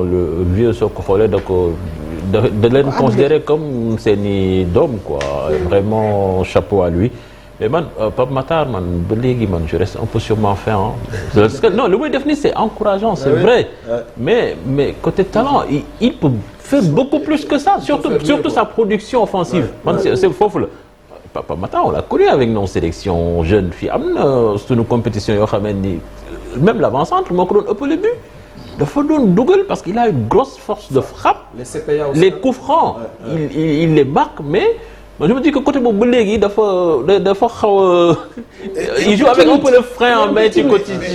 le vieux Sokholé de les considérer comme Seni Dom, quoi. Vraiment, chapeau à lui. Mais man, Pape Matar, man, je reste un peu sur ma fin. Hein. Parce que, non, le Wai Defni, c'est encourageant, c'est vrai. Mais côté talent, il peut faire beaucoup plus que ça, surtout sa production offensive. C'est faux. Pape Matar, on l'a connu avec nos sélections jeunes filles. Sur nos compétitions, même l'avant-centre, on un peu le but. Il faut donner Dougal parce qu'il a une grosse force de frappe. Les coups francs, il les marque, mais je me dis que côté Bouboulegui, il joue avec un peu de frein en main du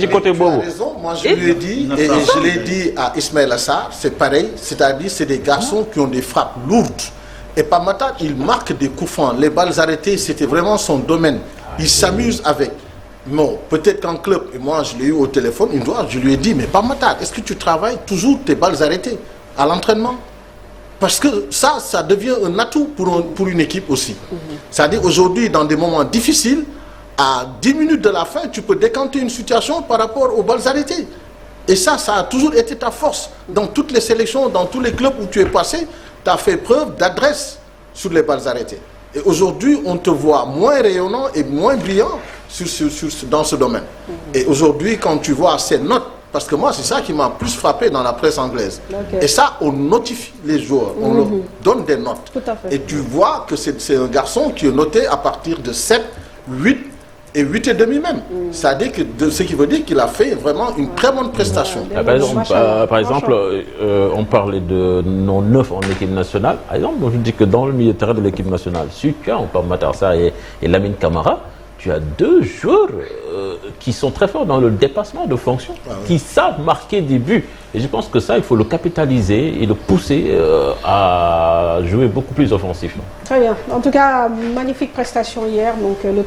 côté Bobo. Moi je lui ai dit, et je l'ai dit à Ismaël Assar, c'est pareil, c'est-à-dire c'est des garçons qui ont des frappes lourdes. Et Pape Matar, il marque des coups francs. Les balles arrêtées, c'était vraiment son domaine. Il s'amuse avec. Bon, peut-être qu'en club, et moi je l'ai eu au téléphone, une fois, je lui ai dit, mais Pape Matar, est-ce que tu travailles toujours tes balles arrêtées à l'entraînement? Parce que ça devient un atout pour une équipe aussi. C'est-à-dire aujourd'hui, dans des moments difficiles, à 10 minutes de la fin, tu peux décanter une situation par rapport aux balles arrêtées. Et ça a toujours été ta force. Dans toutes les sélections, dans tous les clubs où tu es passé, tu as fait preuve d'adresse sur les balles arrêtées. Et aujourd'hui, on te voit moins rayonnant et moins brillant dans ce domaine. Et aujourd'hui, quand tu vois ces notes, parce que moi, c'est ça qui m'a plus frappé dans la presse anglaise. Et ça, on notifie les joueurs, on leur donne des notes. Tout à fait. Et tu vois que c'est un garçon qui est noté à partir de 7, 8 et 8,5 même. C'est-à-dire que ce qui veut dire qu'il a fait vraiment une très bonne prestation. Par exemple, on parlait de nos 9 en équipe nationale. Par exemple, je dis que dans le milieu de terrain de l'équipe nationale, si tu as Pape Matar Sarr et Lamine Camara, tu as 2 joueurs qui sont très forts dans le dépassement de fonction, qui savent marquer des buts. Et je pense que ça, il faut le capitaliser et le pousser à jouer beaucoup plus offensivement. Très bien. En tout cas, magnifique prestation hier. Donc, le